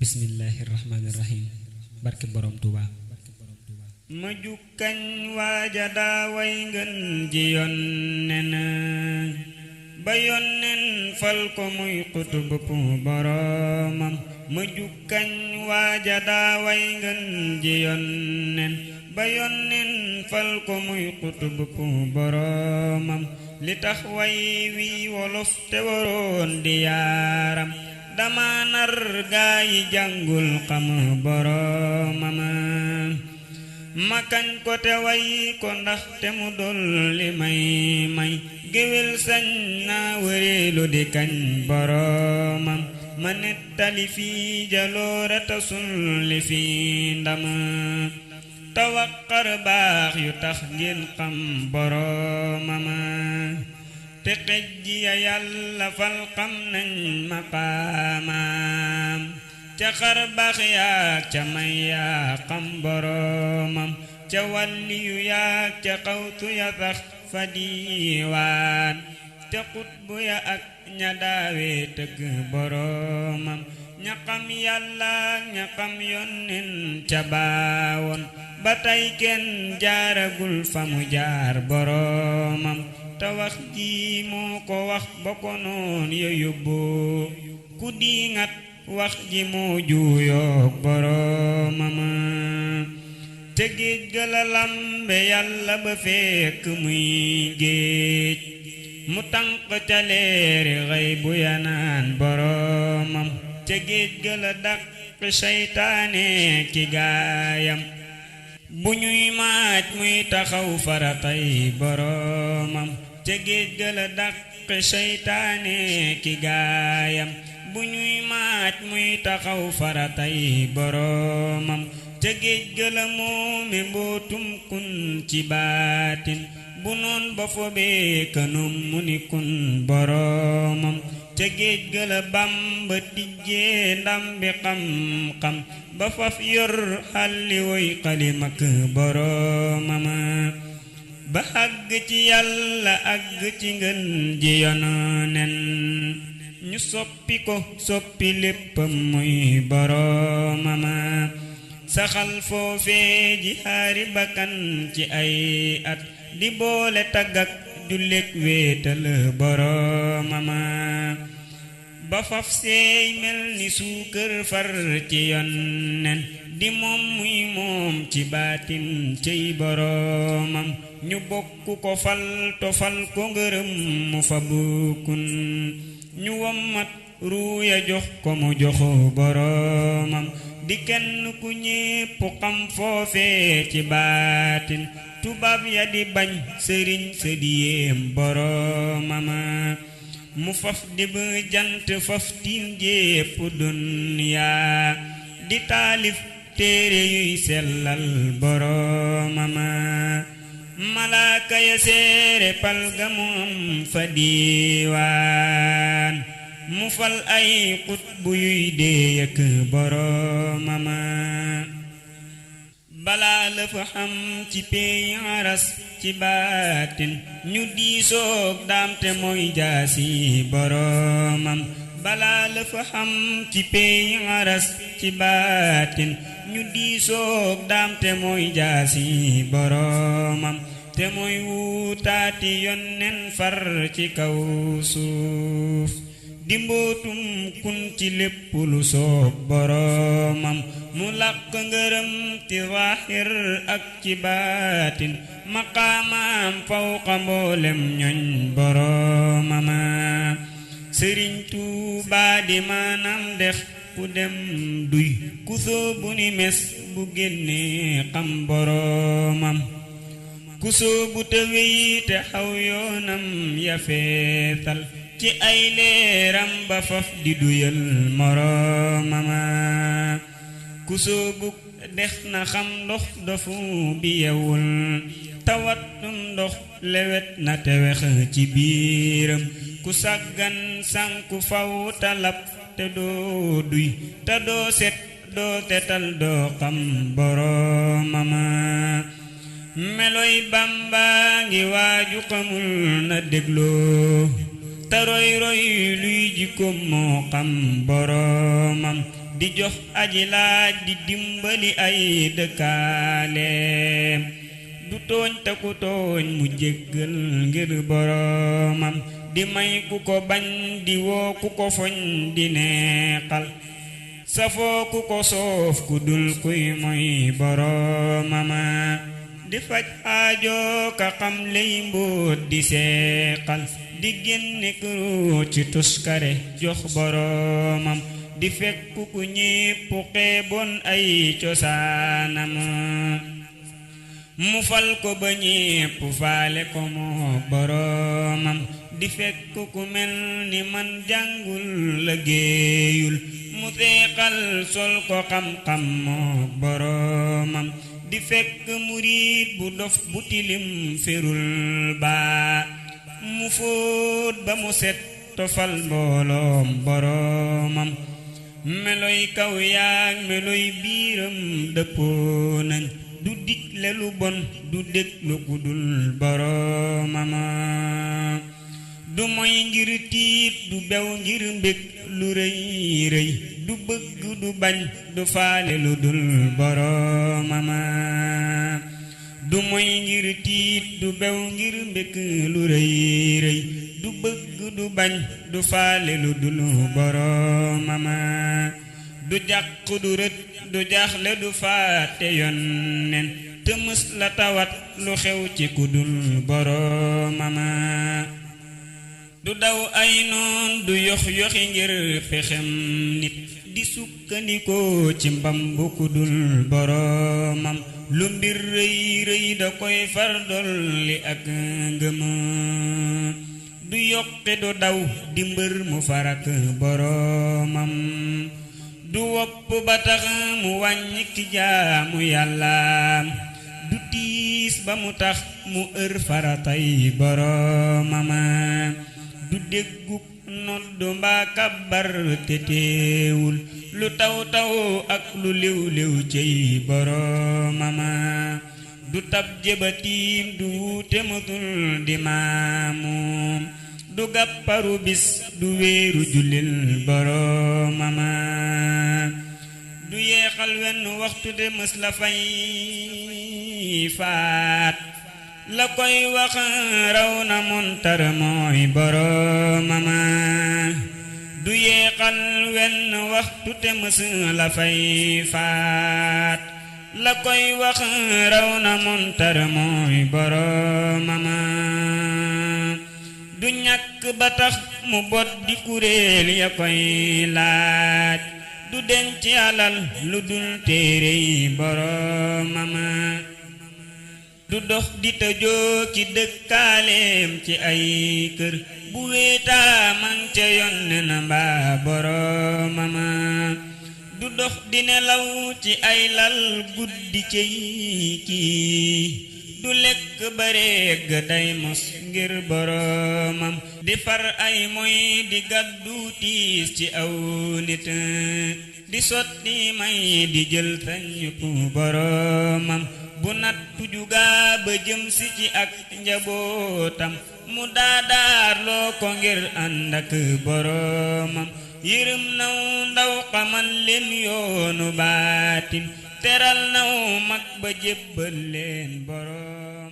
bismillahirrahmanirrahim barke borom Tuuba ma jukkañ waaja daaway ngën ji yonnen ba yonnen fal ko muy xutub pu boromam ma jukkañ waaja daaway ngën ji yonnen ba yonnen fal ko muy xutub pu boromam li tax way wi wolof te waroon di yaaram dama nar gaayi jàngul xam boromam ma kañ ko te way ko ndax te mu dolli may géwél sañ naa wëreelu di kañ boromam ma nettali fi jaloore ta sulli fi ndam tawaqar baax yu tax ngeen xam boromam te xejji ya yàlla fal xam nañ maqaamam ca xar baax yaak ca may yaa xam boromam ca wàlliyu yaak ca xawtu ya tax fa diiwaan ca xutbu ya ak ña daawe tëgg boromam ña xam yàlla ña xam yonnen ca baawoon ba tey kenn jaaragul fa mu jaar boromam te wax ji moo ko wax ba ko noon ya yóbboo ku diŋat wax ji moo juuyoog boromam te géej ga la lambe yàlla ba fekk muy géej mu tànq ca leeri xëy bu ya naan boromam te géej ga la dàq seytaane ki gaayam bu ñuy maaj muy taxaw faratay boromam te géej ga la dàq seytaane ki gaayam bu ñuy maaj muy taxaw faratay boromam te géej ga la moome mbootum kun ci baatin bu noon ba fobee kanum mu ni kun boromam te géej ga la Bamba tijjee ndambi xam-xam ba faf yor xalli woy xalimak boromam ba àgg ci yàlla àgg ci ngën ji yonen ñu soppi ko soppi léppam muy boromam saxal foofee ji xaari bakkan ci ay at di boole taggak julleek wéetal boromam ba faf seey mel ni suukër far ci yonnen di moom muy moom ci baatin cey boromam ñu bokk ko fal tofal ko ngërëm mu fa bukkun ñu wommat ruuya jox ko mu joxu boromam di kenn ku ñépp xam foofee ci baatin tubaab ya di bañ sëriñ sa di yéem boromam mu faf di ba jant faf tiim jépp dunyaa di taalif téere yuy sellal boromam malaaka ya seere pal ga mu am fa diiwaan mu fal ay xutbu yuy déeyëk boromam balaa la fa xam ci peey aras ci baatin ñu diisoog daamte mooy jaasi boromam balaa la fa xam ci peey aras ci baatin ñu diisoog daamte mooy jaasi boromam te mooy wuutaati yonnen far ci kaw suuf di mbootum kun ci lépp lu soob boromam mu làq ngërëm ci zaahir ak ci baatin maqaamaam fawqa mboolem ñoñ boromam sëriñ Tuubaa di maanaam dex ku dem duy ku soobu ni mes bu génne xam boromam ku soobu te wéy te xaw yoonam ya feesal ci ay leeram ba faf di duyal moromam ku soobu dex na xam ndox dofu bi yewul tawatum ndox lewet na te wex ci biiram ku sàggan sànku faw talab te doo duy te doo set doo tetal doo xam boromam meloy Bamba ngi waaju xamul na dégloo te roy roy luy jikkoom moo xam boromam di jox aji laaj di dimbali ay dëkkaaleem du tooñ te ku tooñ mu jéggal ngir boroomam di may ku ko bañ di woo ku ko foñ di neexal safoo ku ko soof ku dul kuy moy boroomama di faj aajo ka xam ley mbóot di seexal di génne këru ci tuskare jox boroomam di fekk ku ñépp xeeboon ay cosaanam mu fal ko ba ñépp faale ko moo boroomam di fekk ku mel ni man jàngul liggéeyul mu seexal sol ko xam-xam moo boroomam di fekk murid bu dof bu tilim ferul baa mu fóot ba mu set tofal mbooloom boroomam meloy kaw yaag meloy biiram dëppoo nañ du digle lu bon du déglu ku dul boroomama du moy ngir tiit du bew ngir mbég lu rëy rëy du bëgg du bañ du faale lu dul boroomama du moy ngir tiit du bew ngir mbég lu rëy rëy du bëgg du bañ du faale lu dul boroomama du jàq du rët du jaaxle du faate yonnen te mës la tawat lu xew ci ku dul boroomama du daw ay noon du yox yoxi ngir pexem nit di sukkandikoo ci mbambu ku dul boroomam lu mbir rëy rëy da koy far dolli ak ngëm du yoqi du daw di mbër mu farak boroomam du wopp ba tax mu wàññi ki jaamu yàllaam du tiis ba mu tax mu ër faratay boroomama du déggu noddu mbaa kabbar te teewul lu taw taw ak lu liw liw cey boroomama du tab jëbatiim du wuute matul di maamuum du gàpparu bis du wéeru jullil boroomama du yeexal wenn waxtu de mës la fay faat la koy wax raw na montar mooy boroomama du yeexal wenn waxtu te mës la fay faat la koy wax raw na montar mooy boroomama du ñàkk ba tax mu bot di kuréel ya koy laaj du denc alal lu dul téerey boroomama du dox di tëjoo ki dëkkaaleem ci ay kër bu wéetaa man ca yonne na mbaa boroomama du dox di nelaw ci ay lal guddi cey kii du lekk ba regg day mos ngir boroomam di far ay moy di gàddu tiis ci aw nit di sotti may di jël tañuku boroomam bu nattu jugaa ba jëm si ci ak njabootam mu daadaar loo ko ngir ànd ak boroomam yërëm naw ndaw xamal leen yoonu baatin teral naw mag ba jébbal leen boroom